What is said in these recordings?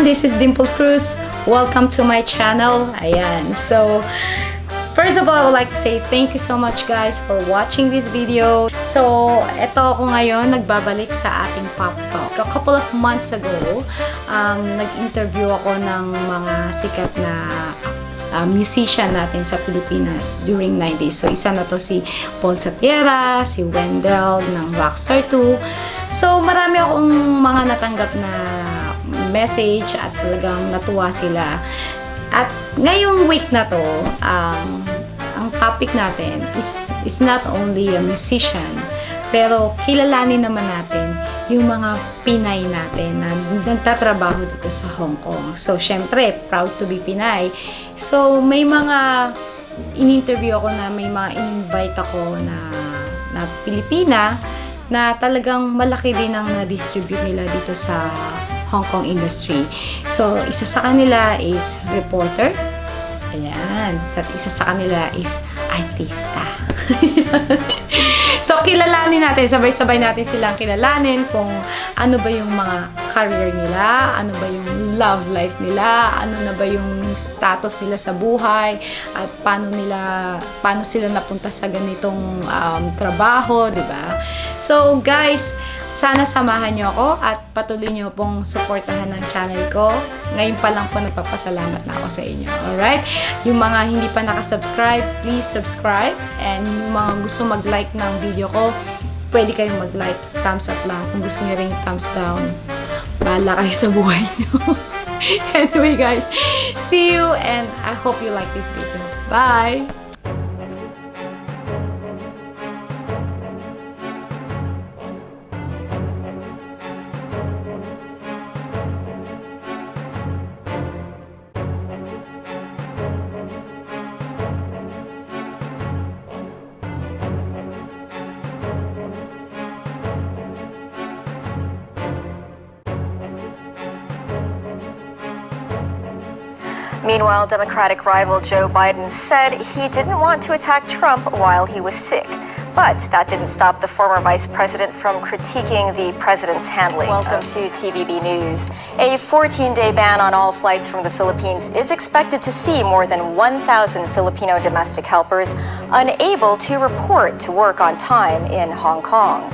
this is Dimple Cruz. Welcome to my channel. Ayan. So, first of all, I would like to say thank you so much guys for watching this video. So, eto ako ngayon, nagbabalik sa ating Pop Talk. A couple of months ago, nag-interview ako ng mga sikat na musician natin sa Pilipinas during 90s. So, isa na to si Paul Satiera, si Wendell ng Rockstar 2. So, marami akong mga natanggap na message at talagang natuwa sila. At ngayong week na to, ang topic natin it's not only a musician, pero kilalanin naman natin yung mga Pinay natin na nagtatrabaho dito sa Hong Kong. So, syempre, proud to be Pinay. So, may mga in-interview ako na may mga in-invite ako na Pilipina na talagang malaki din ang na-distribute nila dito sa Hong Kong industry. So, isa sa kanila is reporter. Ayan. Isa sa kanila is artista. So, kilalanin natin. Sabay-sabay natin silang kilalanin kung ano ba yung mga career nila, ano ba yung love life nila, ano na ba yung status nila sa buhay, at paano sila napunta sa ganitong trabaho, di ba? So, guys, sana samahan nyo ako at patuloy nyo pong supportahan ng channel ko. Ngayon pa lang po nagpapasalamat na ako sa inyo. Alright? Yung mga hindi pa nakasubscribe, please subscribe. And yung mga gusto mag-like ng video ko, pwede kayong mag-like. Thumbs up lang. Kung gusto nyo ring thumbs down, bahala kayo sa buhay nyo. Anyway guys, see you and I hope you like this video. Bye! Meanwhile, Democratic rival Joe Biden said he didn't want to attack Trump while he was sick. But that didn't stop the former vice president from critiquing the president's handling. Welcome to TVB News. A 14-day ban on all flights from the Philippines is expected to see more than 1,000 Filipino domestic helpers unable to report to work on time in Hong Kong.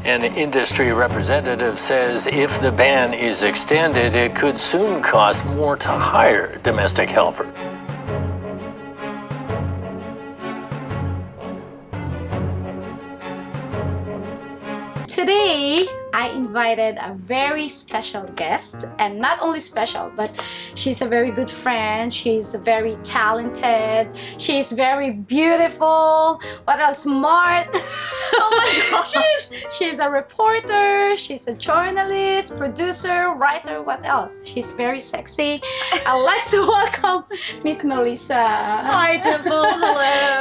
An industry representative says if the ban is extended, it could soon cost more to hire domestic helpers. Today, I invited a very special guest, and not only special, but she's a very good friend, she's very talented, she's very beautiful, what else, smart. Oh my God. She's a reporter, she's a journalist, producer, writer, what else? She's very sexy. I'd like to welcome Miss Melissa. Hi, Dimple. Hello.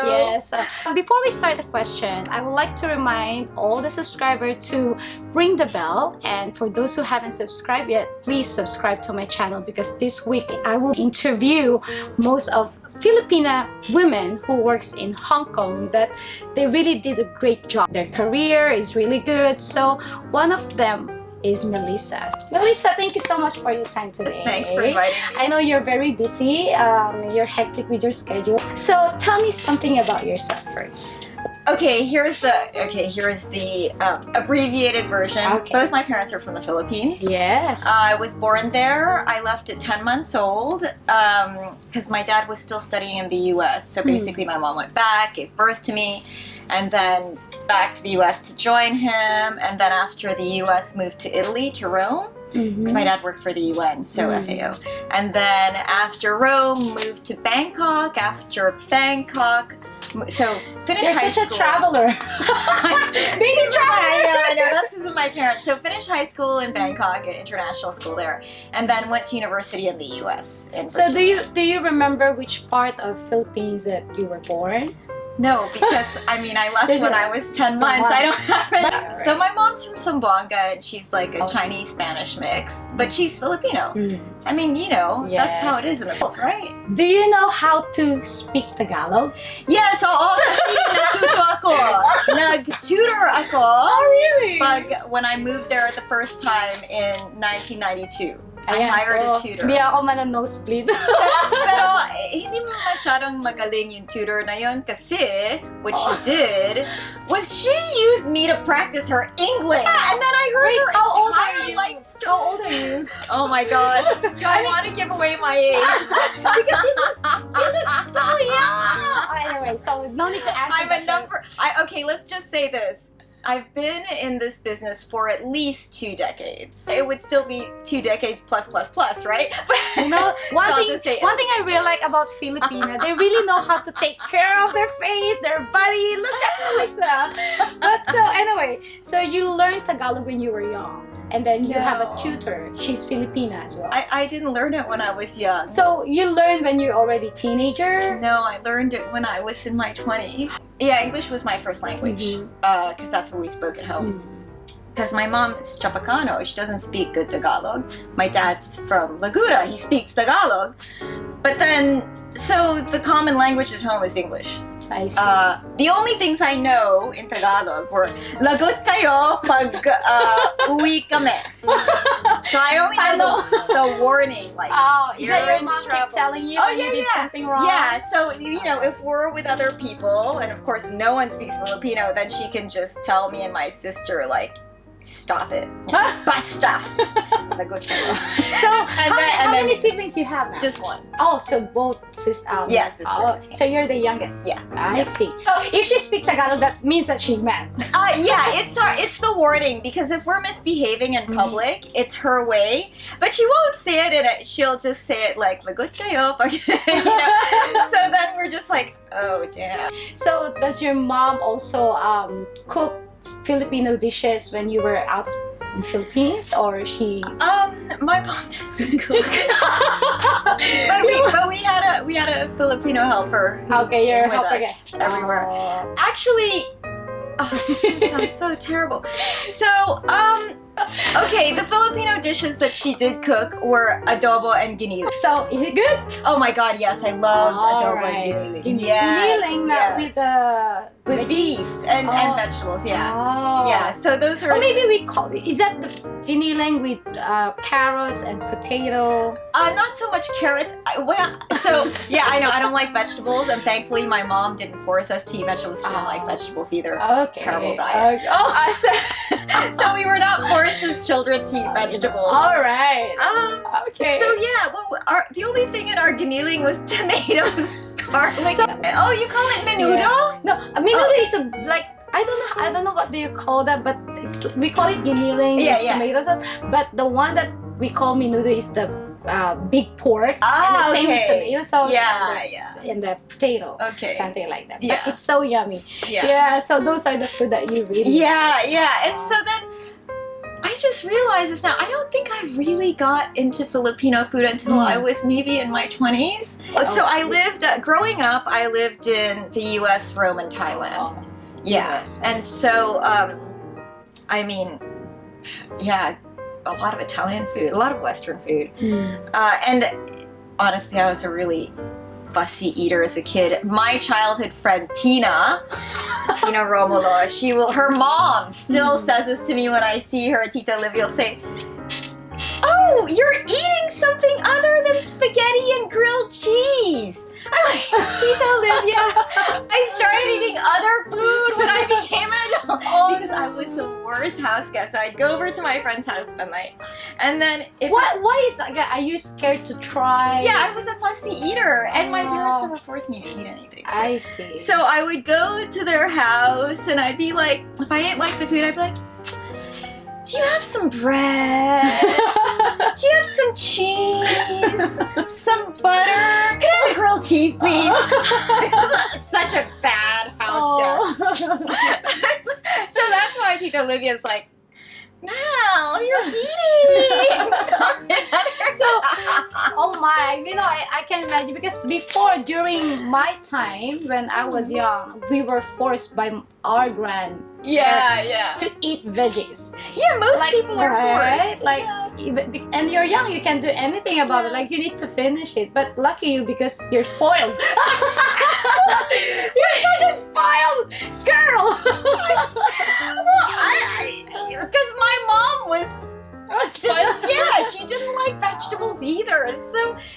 Yes. Before we start the question, I would like to remind all the subscribers to ring the bell, and for those who haven't subscribed yet, please subscribe to my channel because this week I will interview most of Filipina women who works in Hong Kong that they really did a great job. Their career is really good. So one of them is Melissa. Melissa, thank you so much for your time today. Thanks for inviting me. I know you're very busy. You're hectic with your schedule. So tell me something about yourself first. Okay, here's the abbreviated version. Okay. Both my parents are from the Philippines. Yes. I was born there. I left at 10 months old because my dad was still studying in the U.S. So basically my mom went back, gave birth to me, and then back to the U.S. to join him. And then after the U.S. moved to Italy, to Rome, because my dad worked for the UN, so FAO. And then after Rome, moved to Bangkok. After Bangkok, so finished You're high such school. a traveler. Being a traveler. I know, that's because of my parents. So finished high school in Bangkok, at international school there, and then went to university in the U.S. So do you remember which part of Philippines that you were born? No, because I left when I was 10 months. I don't have it. Right. So my mom's from Zamboanga, and she's like a Chinese-Spanish mix, but she's Filipino. I mean, that's how it is in the Philippines, right? Do you know how to speak Tagalog? Yes, oo, kasi natuto ako. Nag-tutor ako. Oh, really? But when I moved there the first time in 1992. I hired a tutor. Hindi ako nosebleed. Pero hindi mo masyadong magaling yung tutor na yun kasi what she did was she used me to practice her English. Yeah, and then I heard her entire life story. How old are you? Oh my god. Do I want to give away my age? Because you look so young. Anyway, so no need to answer. I'm a number. Okay, let's just say this. I've been in this business for at least 2 decades. It would still be 2 decades plus, right? You know, one So I'll thing just say I really like about Filipino, they really know how to take care of their face, their body. Look at Melissa. But so anyway, so you learned Tagalog when you were young, and then you have a tutor. She's Filipina as well. I didn't learn it when I was young. So you learned when you're already teenager? No, I learned it when I was in my 20s. Yeah, English was my first language because that's what we spoke at home. Because my mom is Chapacano, she doesn't speak good Tagalog. My dad's from Laguna, he speaks Tagalog. But then, so the common language at home is English. I see. The only things I know in Tagalog were lagot kayo pag uwi kami. So I only know the warning, like Is you're that your in mom trouble. keep telling you Oh, when you did something wrong? Yeah, so you know, if we're with other people, and of course no one speaks Filipino, then she can just tell me and my sister like, stop it, basta. Lagot kayo. So And how then- many siblings you have now? Just one. Oh, so both Yeah, sisters. so you're the youngest. Yeah. I see. So if she speaks Tagalog, that means that she's mad. Yeah, it's the warning because if we're misbehaving in public, it's her way. But she won't say it, and she'll just say it like lagot kayo, you know. So then we're just like, oh damn. So does your mom also cook Filipino dishes when you were out in Philippines, or she? My mom doesn't cook. but we had a Filipino helper. Okay, you're a with helper us everywhere. Oh. Actually, this sounds so terrible. So, okay, the Filipino dishes that she did cook were adobo and giniling. So is it good? Oh my god, yes, I love adobo Alright. and giniling. Giniling Yes, with with beef and vegetables, yeah. Oh. Yeah, so those are... Or maybe we call is that the giniling with carrots and potato? Not so much carrots. So, yeah, I know, I don't like vegetables, and thankfully my mom didn't force us to eat vegetables. She didn't like vegetables either. Okay. Terrible diet. So we were not forced as children to eat vegetables. All right. Okay. So yeah, well, the only thing in our giniling was tomatoes, garlic. Oh, you call it menudo? Yeah. No, menudo is like I don't know what do you call that, but we call it giniling with tomato sauce. But the one that we call menudo is the big pork and the same with tomato sauce and the potato. Okay. Something like that. Yeah. But it's so yummy. Yeah. So those are the food that you really Yeah. And so then I just realized this now. I don't think I really got into Filipino food until I was maybe in my 20s. So I lived, growing up, I lived in the US, Rome, and Thailand. Yeah. US. And so, I mean, yeah, a lot of Italian food, a lot of Western food. And honestly, I was a really fussy eater as a kid. My childhood friend Tina Romulo, her mom still says this to me when I see her. Tita Olivia will say, "Oh, you're eating something other than spaghetti and grilled cheese." I'm like, Tita Olivia, I started eating other food when I became an adult because I was the worst house guest. I'd go over to my friend's house spend the night, and then Why is that? Are you scared to try? Yeah, I was a fussy eater, and my parents never forced me to eat anything. I see. So I would go to their house, and I'd be like, if I ate like the food, I'd be like, do you have some bread? Do you have some cheese? Some butter? Can I have a grilled cheese, please? Such a bad house guest. So that's why Tita Olivia's like, now you're eating. So, oh my, I can imagine because before, during my time when I was young, we were forced by our grandparents to eat veggies. Yeah, most people are forced. Like, and you're young, you can do anything about it. Like, you need to finish it. But lucky you because you're spoiled. You're such a spoiled girl. Well, because my mom was Yeah, she didn't like vegetables either.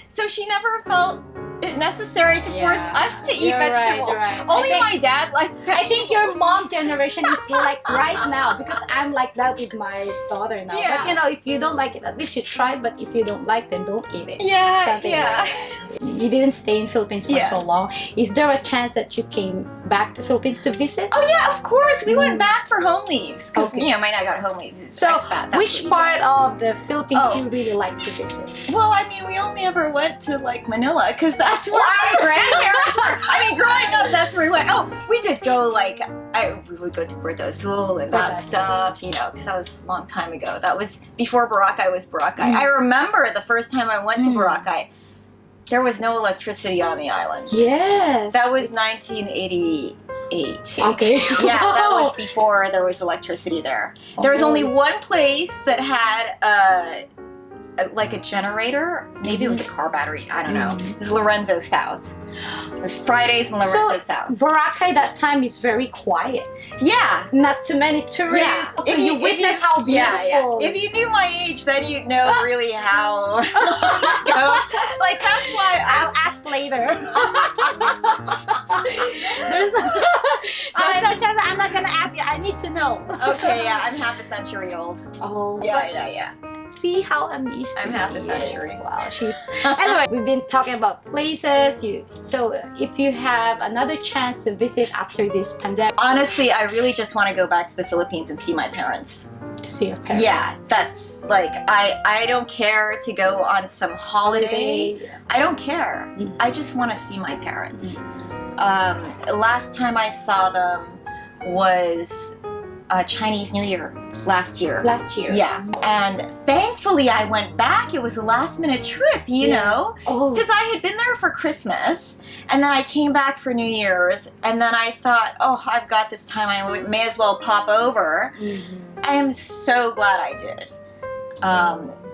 So she never felt it necessary to force us to eat You're right, vegetables. you're right. Only I think- my dad liked vegetables. I think your mom generation is like right now, because I'm like that with my daughter now. Yeah. But you know, if you don't like it, at least you try. But if you don't like, then don't eat it. Yeah, Something yeah. like that. You didn't stay in Philippines for Yeah. so long. Is there a chance that you came back to Philippines to visit? Oh yeah, of course. We went back for home leaves because Okay. you know my dad got home leaves. It's So, expat, that's which what part we of the Philippines Oh. you really like to visit? got. Well, I mean, we only ever went to like Manila because that's where my grandparents were. I mean, growing up, that's where we went. Oh, we did go like we would go to Puerto Azul and Puerto that Azul. stuff, you know, because that was a long time ago. That was before Boracay was Boracay. I remember the first time I went to Boracay, there was no electricity on the island. Yes. That was 1988. Okay. Yeah, that was before there was electricity there. There was only one place that had like a generator. Maybe it was a car battery. I don't know. It was Lorenzo South. It was Fridays in Lorenzo So, South. Boracay that time is very quiet. Yeah. Not too many tourists. So If you witness how beautiful. Yeah. If you knew my age, then you'd know really how it goes. Like that's why I'll ask later. there's no chance. I'm not gonna ask you. I need to know. Okay, yeah, I'm half a century old. Oh. Yeah. See how ambitious I'm half a she century. is. Wow, she's. Anyway, we've been talking about places. So if you have another chance to visit after this pandemic, Honestly, I really just want to go back to the Philippines and see my parents. to see your parents. Yeah, that's like I don't care to go on some holiday. I don't care. I just want to see my parents. Last time I saw them was Chinese New Year last year. Last year. Yeah, and thankfully I went back. It was a last minute trip, you know, Oh. because I had been there for Christmas, and then I came back for New Year's, and then I thought, oh, I've got this time. I may as well pop over. I am so glad I did.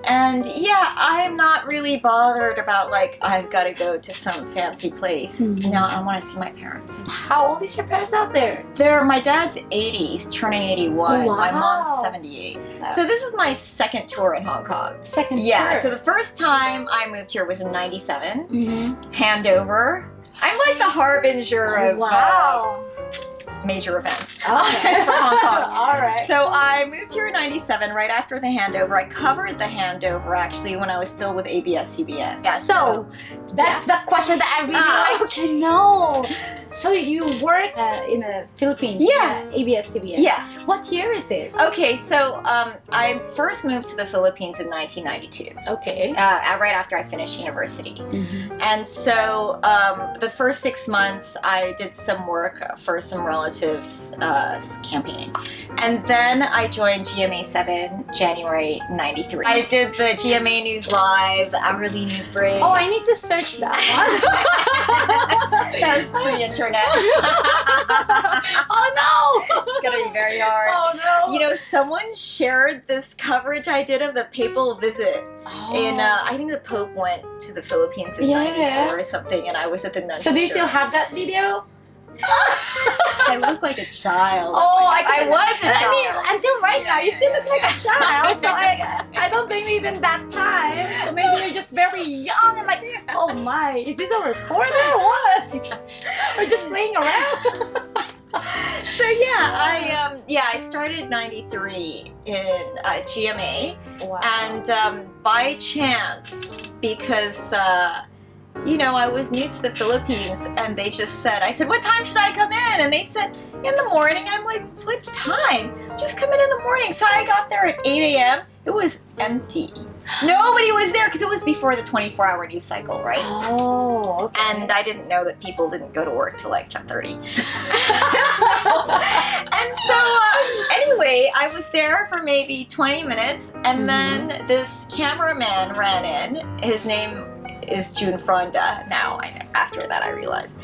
And yeah, I'm not really bothered about like I've got to go to some fancy place. No, I want to see my parents. How old is your parents out there? My dad's 80. He's turning 81. Oh, My wow. mom's 78. So this is my second tour in Hong Kong. Second Yeah, tour. so the first time I moved here was in 97. Mm-hmm. Handover. I'm like the harbinger of Wow. major events Okay. for Hong Kong. All right. So I moved here in 97, right after the handover. I covered the handover actually when I was still with ABS-CBN. Yeah, So that's the question that I really like to know. So you work in the Philippines? Yeah. ABS-CBN. Yeah. What year is this? Okay, so I first moved to the Philippines in 1992, Okay. right after I finished university. And so the first 6 months, I did some work for some relatives campaigning. And then I joined GMA7 January 93. I did the GMA News Live, the hourly news break. Oh, I need to search that That was pre-internet. one. Oh no! It's gonna be very hard. Oh no! You know, someone shared this coverage I did of the papal visit. In I think the Pope went to the Philippines in Yeah. 94 or something, and I was at the nun. So do you still have that video? I look like a child. Oh, I was a I mean, child. until right now, you still look like a child. So I don't think even that time. So maybe you're just very young and like, oh my, is this a recorder or what? We're just playing around. So yeah, I started 93 in GMA, Wow. and by chance, because you know, I was new to the Philippines, and they just said, I said, what time should I come in? And they said, in the morning. I'm like, what time? Just come in the morning. So I got there at 8 a.m. It was empty. Nobody was there because it was before the 24-hour news cycle, right? Oh, okay. And I didn't know that people didn't go to work till like 10:30. And so anyway, I was there for maybe 20 minutes, and then this cameraman ran in. His name is June Fronda. Now I know. After that, I realized.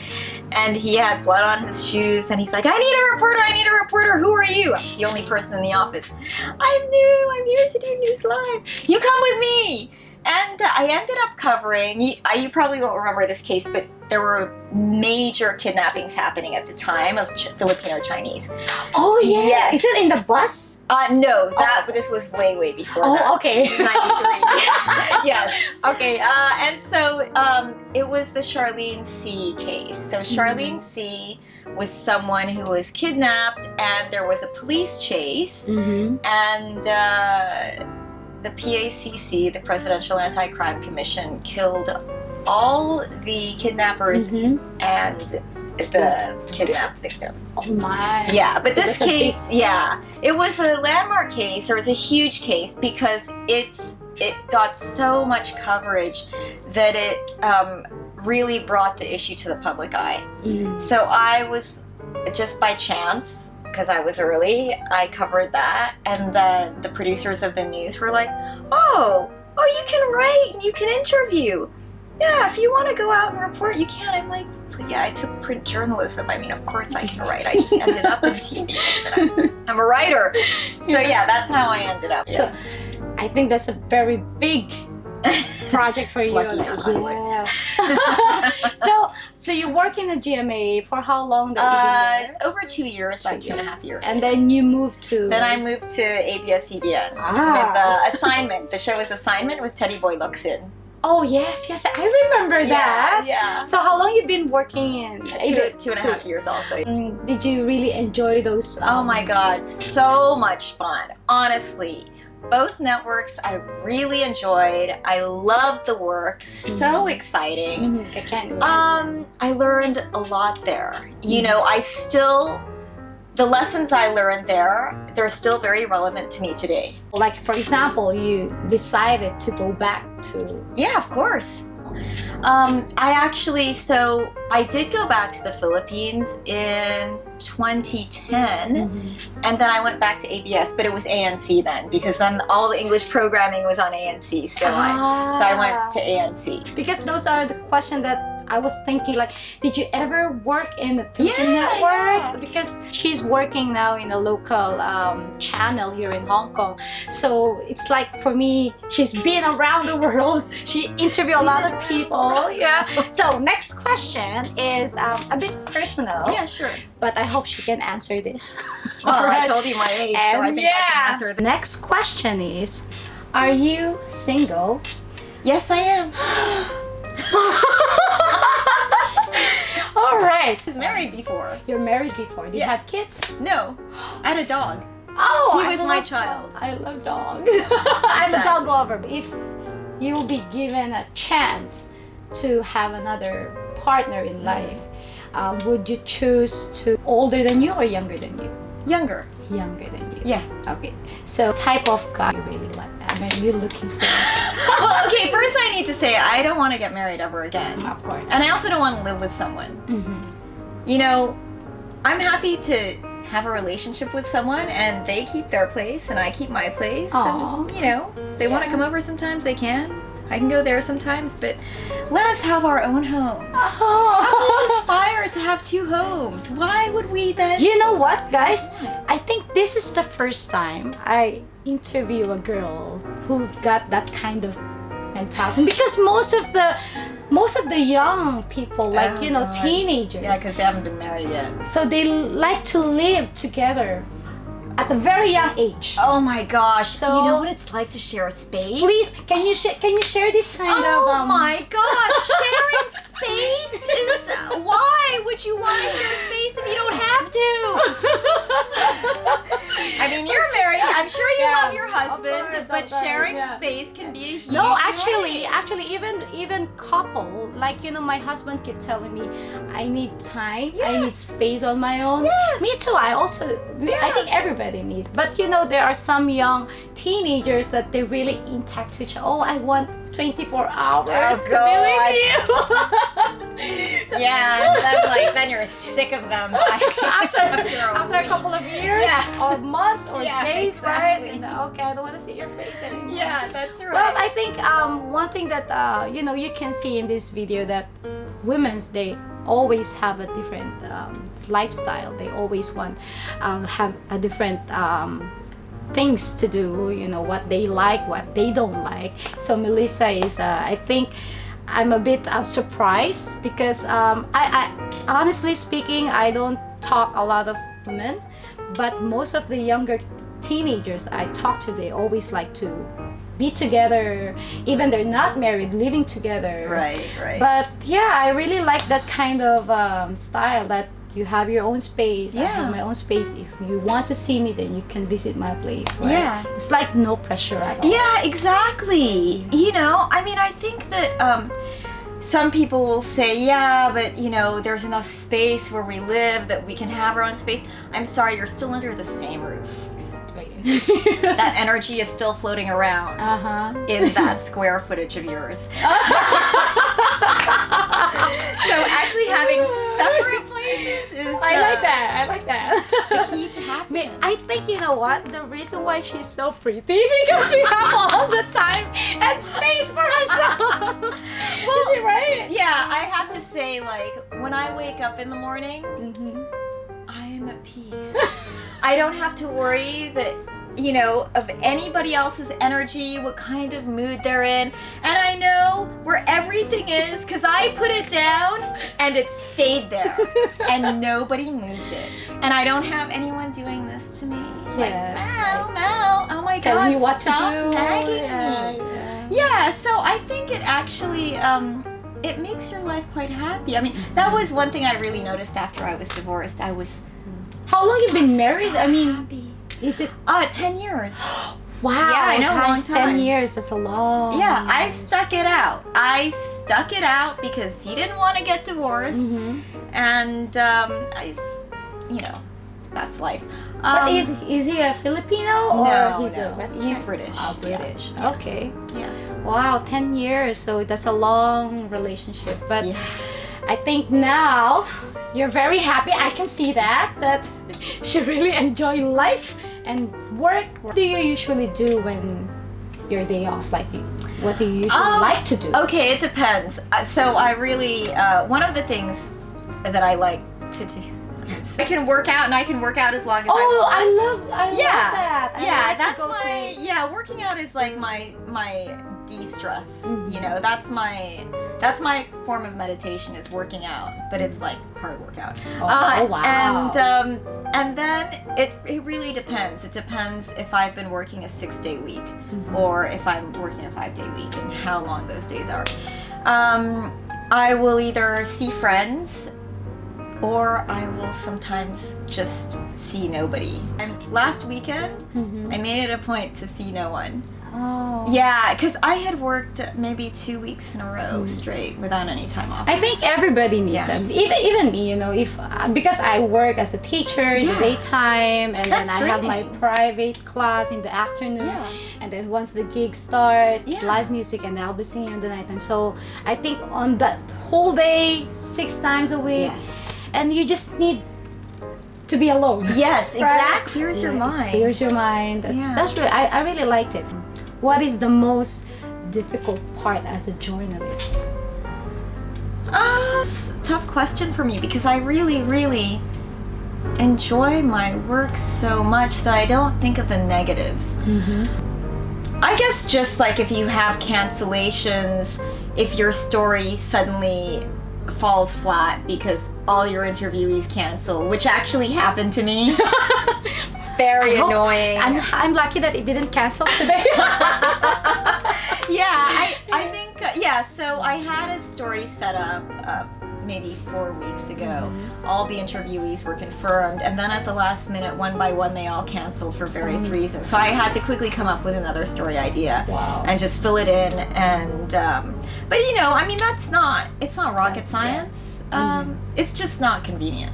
And he had blood on his shoes, and he's like, I need a reporter. I need a reporter. Who are you? I'm the only person in the office. I'm new. I'm here to do News Live. You come with me. And and I ended up covering, you probably won't remember this case, but there were major kidnappings happening at the time of Filipino Chinese. Oh, yeah. Yes. Is it in the bus? No, this was way before that. Oh, okay. 93. Yes. Okay. And so it was the Charlene C case. So Charlene C was someone who was kidnapped, and there was a police chase, and the PACC, the Presidential Anti-Crime Commission, killed all the kidnappers and the kidnapped victim. Oh my. Yeah, but So this that's a case, it was a landmark case, or it was a huge case, because it got so much coverage that it really brought the issue to the public eye. So I was, just by chance, because I was early, I covered that, and then the producers of the news were like, oh, you can write and you can interview. Yeah, if you want to go out and report, you can. I'm like, yeah, I took print journalism. I mean, of course I can write. I just ended up in TV. I'm a writer. So yeah, that's how I ended up. So I think that's a very big project for you. Lucky Like, for Hollywood. So you work in the GMA for how long? That you been there? Over 2 years, like 2.5 years. And then you moved to. Then I moved to ABS-CBN with Assignment. The show is Assignment with Teddy Boy Luxin. Oh yes, I remember that. Yeah. So how long you been working in? 2.5 years also. Did you really enjoy those? Oh my God, so much fun. Honestly, both networks I really enjoyed. I loved the work. So exciting. I can't imagine. I learned a lot there. You know, the lessons I learned there, they're still very relevant to me today. Like, for example, you decided to go back to... Yeah, of course. I did go back to the Philippines in 2010, and then I went back to ABS, but it was ANC then, because then all the English programming was on ANC, so I went to ANC. Because those are the questions that I was thinking, like, did you ever work in the Filipino network? Yeah. Because she's working now in a local channel here in Hong Kong. So it's like, for me, she's been around the world. She interviewed a lot of people. Yeah. So next question is a bit personal. Yeah, sure. But I hope she can answer this. Well, Alright. I told you my age, so I think I can answer that. Next question is, are you single? Yes, I am. All right. I was married before. You're married before. Do you have kids? No, I had a dog. Oh, He was my child. I love dogs. I'm a dog lover. If you will be given a chance to have another partner in life, would you choose to older than you or younger than you? Younger. Younger than you. Yeah. Okay. So type of guy you really like. I mean, you're looking for. Well, okay, first I need to say I don't want to get married ever again. Of course. And I also don't want to live with someone. You know, I'm happy to have a relationship with someone and they keep their place and I keep my place. Aw. And, you know, if they want to come over sometimes, they can. I can go there sometimes, but let us have our own homes. Oh. Let's aspire to have 2 homes. Why would we then? You know what, guys? I think this is the first time I interview a girl who got that kind of mentality, because most of the young people, like, you know, God. teenagers, Yeah, because they haven't been married yet. so they like to live together at a very young age. Oh my gosh. So- you know what it's like to share a space? Please, can you share this kind of Oh my gosh, sharing space is... Why would you want to share space if you don't have to? I mean, you're married. I'm sure you Yeah, love your husband, of but course, sharing yeah. space can be a huge No, actually, joy. even couple, like, you know, my husband kept telling me, I need time, I need space on my own. Yes. Me too. I think everybody needs. But you know, there are some young teenagers that they really intact to each other. Oh, I want 24 hours to be with you. Yeah, and then you're sick of them. after a couple of years, Yeah. or months, or Yeah, days, exactly. right? And, okay, I don't want to see your face anymore. Yeah, that's right. Well, I think one thing that you know, you can see in this video, that women's, they always have a different lifestyle. They always want have a different things to do, you know, what they like, what they don't like. So Melissa is, I think, I'm a bit surprised because I honestly speaking, I don't talk a lot of women, but most of the younger teenagers I talk to, they always like to be together, even they're not married, living together. Right. But yeah, I really like that kind of style, that you have your own space. I have my own space. If you want to see me, then you can visit my place, right? Yeah. It's like no pressure at all. Yeah, exactly. You know, I mean, I think that some people will say, yeah, but you know, there's enough space where we live that we can have our own space. I'm sorry, you're still under the same roof. Exactly. That energy is still floating around in that square footage of yours. So actually having separate places is I like that. the key to happiness. I think, you know what, the reason why she's so pretty, because she has all the time and space for herself. Well, is it right? Yeah, I have to say, like, when I wake up in the morning, I am at peace. I don't have to worry that, you know, of anybody else's energy, what kind of mood they're in. And I know where everything is because I put it down and it stayed there. And nobody moved it. And I don't have anyone doing this to me. Like, Mel, oh my Tell God, me what stop to do. nagging me. Yeah, so I think it actually, it makes your life quite happy. I mean, that was one thing I really noticed after I was divorced. I was How long you been married? so I mean, happy. is it 10 years. wow? Yeah, I know, guys, long time. 10 years. That's a long. Yeah, I stuck it out. Because he didn't want to get divorced, and you know, that's life. But is he a Filipino or no, he's no. a Western? He's British. Oh, British. Yeah. Okay. Yeah. Wow, 10 years. So that's a long relationship. But Yeah. I think now you're very happy. I can see that she really enjoy life and work. What do you usually do when your day off? Like, what do you usually like to do? Okay, it depends. So I really one of the things that I like to do. I can work out, and I can work out as long as I want. I love that. I like to that's go my to- working out is like my de-stress. You know, that's my form of meditation is working out, but it's like hard workout. Wow. And then it really depends. It depends if I've been working a 6-day week or if I'm working a 5-day week and how long those days are. I will either see friends, or I will sometimes just see nobody. And last weekend, I made it a point to see no one. Oh. Yeah, because I had worked maybe 2 weeks in a row straight without any time off. I think everybody needs them. Even me, you know, if because I work as a teacher in the daytime, and then I have my private class in the afternoon, and then once the gigs start, live music, and I'll be singing on the nighttime. So I think on that whole day, 6 times a week, and you just need to be alone. Yes, Right? exactly. Clears your mind. Clears your mind. That's really, I really liked it. What is the most difficult part as a journalist? It's a tough question for me because I really, really enjoy my work so much that I don't think of the negatives. I guess just like if you have cancellations, if your story suddenly falls flat because all your interviewees cancel, which actually happened to me. Very annoying. I'm lucky that it didn't cancel today. I think, so I had a story set up maybe 4 weeks ago. All the interviewees were confirmed, and then at the last minute, one by one, they all canceled for various reasons. So I had to quickly come up with another story idea and just fill it in. And but you know, I mean, it's not rocket science. It's just not convenient.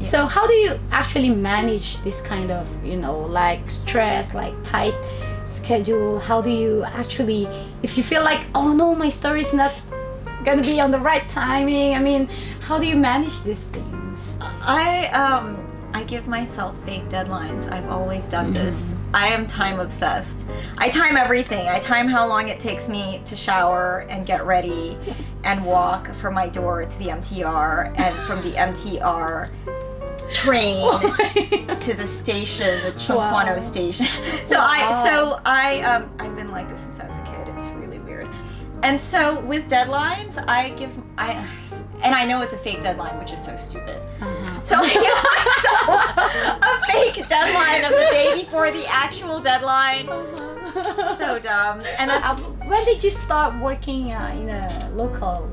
So how do you actually manage this kind of, you know, like stress, like tight schedule? How do you actually, if you feel like, oh no, my story is not gonna be on the right timing, I mean, how do you manage these things? I give myself fake deadlines. I've always done this. I am time obsessed. I time everything. I time how long it takes me to shower and get ready and walk from my door to the MTR, and from the MTR train to the station, the Chongquano station. I've been like this since I was a kid. It's really weird. And so with deadlines, and I know it's a fake deadline, which is so stupid. So I give myself a fake deadline of the day before the actual deadline. So dumb. And then, when did you start working in a local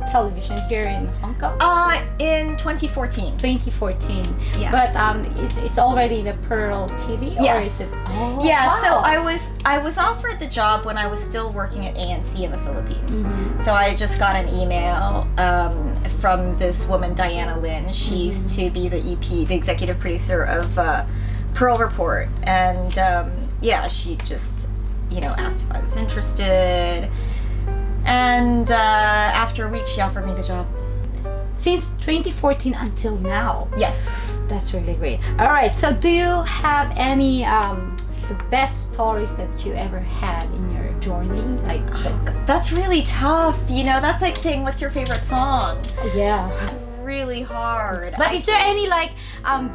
television here in Hong Kong? in 2014. 2014. Yeah. But it's already in the Pearl TV, Yes. or is it? Oh, Yeah, wow. so I was offered the job when I was still working at ANC in the Philippines. So I just got an email from this woman, Diana Lin. She used to be the EP, the executive producer of Pearl Report, and she just asked if I was interested. And after a week, she offered me the job. Since 2014 until now. Yes. That's really great. All right. So, do you have any the best stories that you ever had in your journey? Like, That's really tough. That's like saying, what's your favorite song? yeah. It's really hard. But is there any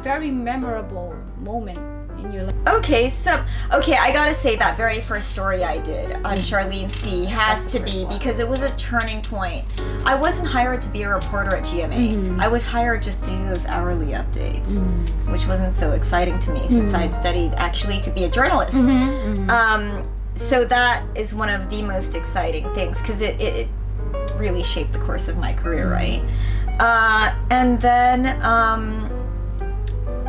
very memorable moment in your life? Okay, I gotta say that very first story I did on Charlene C has to be because it was a turning point. I wasn't hired to be a reporter at GMA. I was hired just to do those hourly updates, which wasn't so exciting to me since I'd studied actually to be a journalist. So that is one of the most exciting things because it really shaped the course of my career, right? And then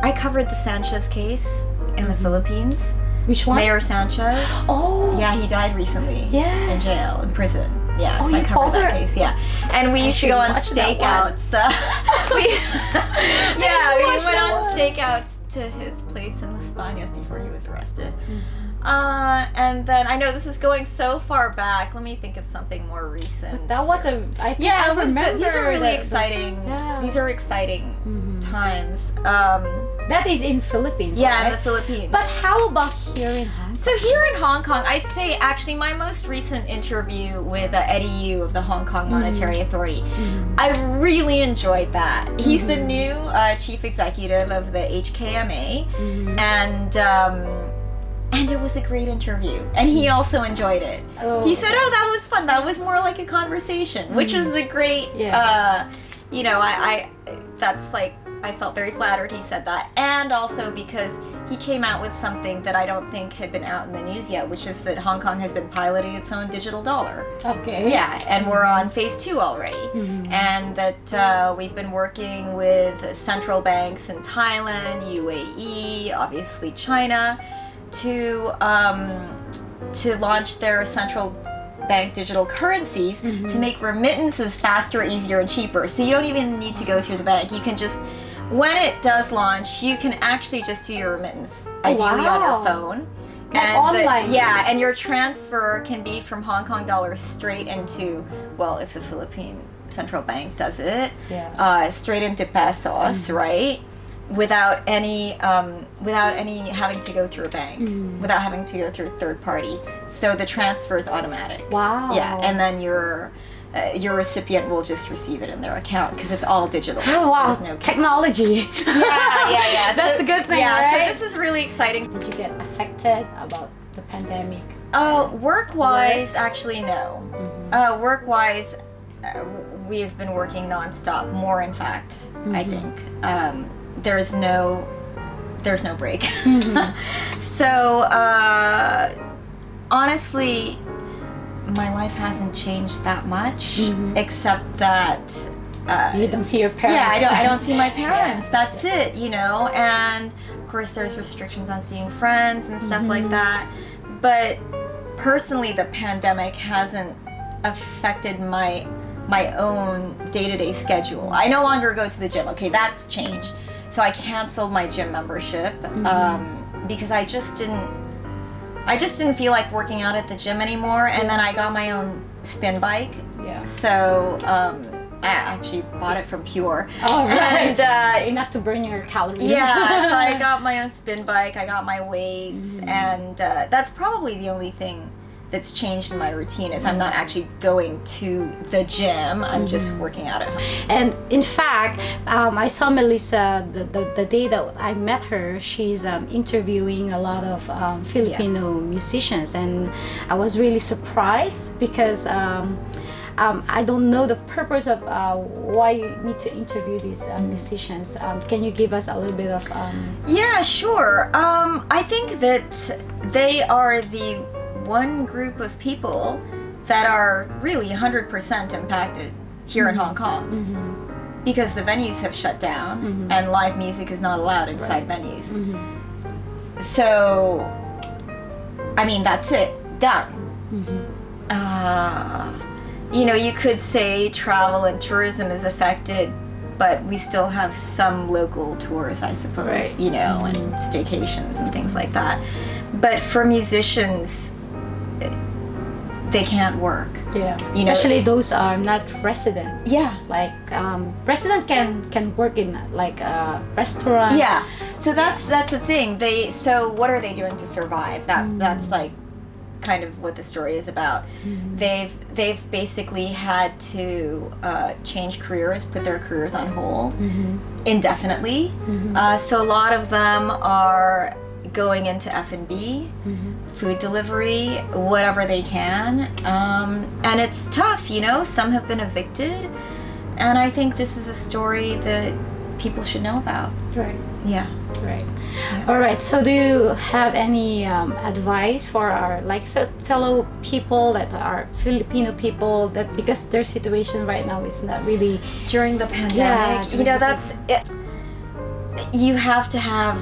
I covered the Sanchez case in the Philippines. Which one? Mayor Sanchez. Oh. Yeah, he died recently. Yes. In jail, in prison. Yeah, Oh, so I you covered that covered- case, yeah. And we used to go on watch that stakeouts. We watch went that on one. stakeouts to his place in Los Baños before he was arrested. And then, I know this is going so far back. Let me think of something more recent. That was I think Yeah, I it was remember. these are really those- exciting. yeah. These are exciting times. That is in Philippines. Yeah, right? in the Philippines. But how about here in Hong Kong? So here in Hong Kong, I'd say actually my most recent interview with Eddie Yu of the Hong Kong Monetary Authority, I really enjoyed that. He's the new chief executive of the HKMA, and it was a great interview. And he also enjoyed it. Oh. He said, "Oh, that was fun. That was more like a conversation," which is a great. Yeah. I that's like. I felt very flattered he said that, and also because he came out with something that I don't think had been out in the news yet, which is that Hong Kong has been piloting its own digital dollar. Okay. Yeah, and we're on phase 2 already, and that we've been working with central banks in Thailand, UAE, obviously China, to launch their central bank digital currencies to make remittances faster, easier, and cheaper. So you don't even need to go through the bank. You can just, when it does launch, you can actually just do your remittance, ideally on your phone. Like online. And your transfer can be from Hong Kong dollars straight into, well, if the Philippine Central Bank does it, straight into pesos, right? Without any having to go through a bank, without having to go through a third party. So the transfer is automatic. Wow. Yeah, and then your recipient will just receive it in their account because it's all digital. Oh wow. There's no Technology. yeah. That's a good thing, Yeah, right? so this is really exciting. Did you get affected about the pandemic? Work-wise, actually no. Work-wise, we've been working nonstop. More, in fact, I think. There's no break. So honestly, my life hasn't changed that much, except that You don't see your parents. yeah, I don't see my parents. Yeah. That's it, and of course there's restrictions on seeing friends and stuff like that. But personally, the pandemic hasn't affected my own day-to-day schedule. I no longer go to the gym. Okay, that's changed. So I canceled my gym membership because I just didn't feel like working out at the gym anymore. And then I got my own spin bike. Yeah. So I actually bought it from Pure. Oh, right. And enough to burn your calories. yeah, so I got my own spin bike. I got my weights, and that's probably the only thing that's changed in my routine is I'm not actually going to the gym. I'm just working out at home. And in fact, I saw Melissa the day that I met her. She's interviewing a lot of Filipino musicians, and I was really surprised because I don't know the purpose of why you need to interview these musicians. Can you give us a little bit of? Yeah, sure. I think that they are the one group of people that are really 100% impacted here in Hong Kong because the venues have shut down and live music is not allowed inside venues. So, I mean, that's it. Done. You know, you could say travel and tourism is affected, but we still have some local tours, I suppose, Right. you know, and staycations and things like that. But for musicians, they can't work. Yeah, You know, especially those are not resident. Yeah. Like resident can work in like a restaurant. Yeah. So that's the thing. So what are they doing to survive? That's like kind of what the story is about. They've basically had to change careers, put their careers on hold indefinitely. So a lot of them are going into F&B, food delivery, whatever they can. And it's tough, you know. Some have been evicted, and I think this is a story that people should know about. Right. Yeah. Right. All right. So, do you have any advice for our fellow people that are Filipino people that because their situation right now is not really During the pandemic, you know, that's it. You have to have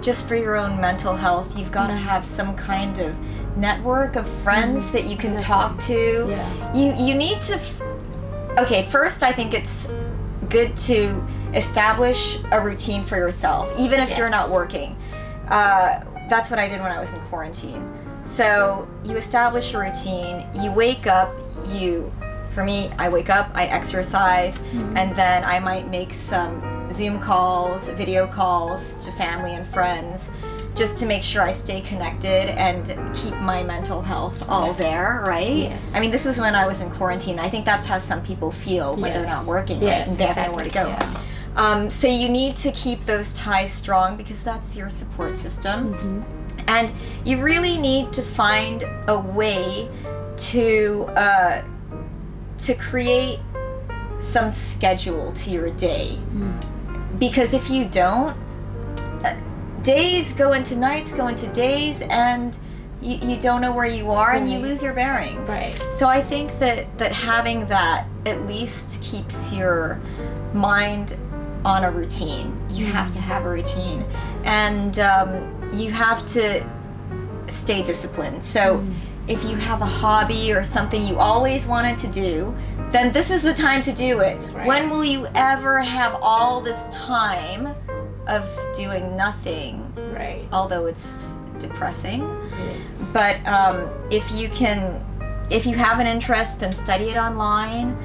just for your own mental health. You've got to have some kind of network of friends that you can talk to. Yeah. You need to. Okay, first, I think it's good to establish a routine for yourself, even if you're not working. That's what I did when I was in quarantine. So you establish a routine, you wake up, for me, I wake up, I exercise, and then I might make some Zoom calls, video calls to family and friends, just to make sure I stay connected and keep my mental health all there, right? Yes. I mean, this was when I was in quarantine. I think that's how some people feel when they're not working, right? And they have nowhere to go. Yeah. So you need to keep those ties strong because that's your support system. And you really need to find a way to create some schedule to your day. Because if you don't, days go into nights, go into days, and you don't know where you are and you lose your bearings. Right. So I think that having that at least keeps your mind on a routine. You have to have a routine, and you have to stay disciplined. So if you have a hobby or something you always wanted to do, then this is the time to do it. Right. When will you ever have all this time of doing nothing? Right. Although it's depressing. Yes. But if you have an interest, then study it online.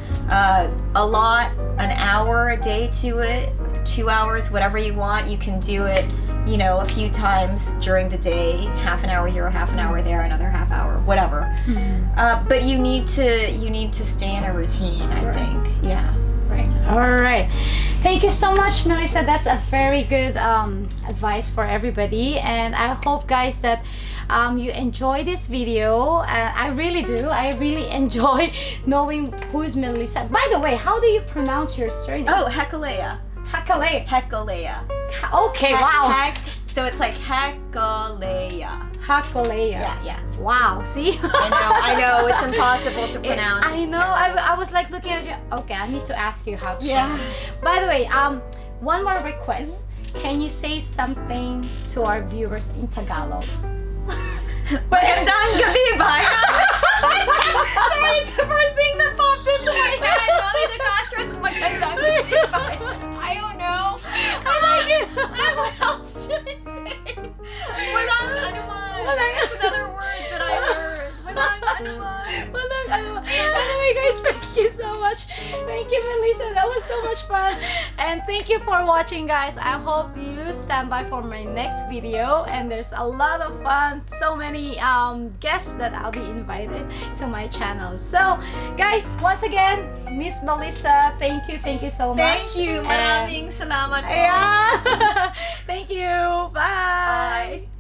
Allot an hour a day to it, 2 hours, whatever you want. You can do it, you know, a few times during the day, half an hour here, half an hour there, another half hour, whatever. But you need to stay in a routine, I think. Yeah. Right. All right. Thank you so much, Melissa. That's a very good advice for everybody, and I hope, guys, that you enjoy this video. I really do. I really enjoy knowing who's Melissa. By the way, how do you pronounce your surname? Oh, Gecolea. Gecolea. Gecolea. Okay. Wow. So it's like Gecolea. Gecolea. Yeah. Wow. See? I know. It's impossible to pronounce. I It's know. terrible. I was like looking at you. Okay, I need to ask you how to. Yeah. By the way, one more request. Can you say something to our viewers in Tagalog? Magandang gabi, bayan! Sorry, it's the first thing that popped into my head. Molly the Castress, magandang gabi, bayan. I don't know. I like it. What else should I say? Walang anuman. That's another word that I heard. Walang anuman. Anyway, guys, thank you so much much. Thank you, Melissa. That was so much fun. And thank you for watching, guys. I hope you stand by for my next video. And there's a lot of fun, so many guests that I'll be invited to my channel. So, guys, once again, Miss Melissa, thank you so much. Thank you. Maraming salamat po. Yeah. Thank you. Bye. Bye.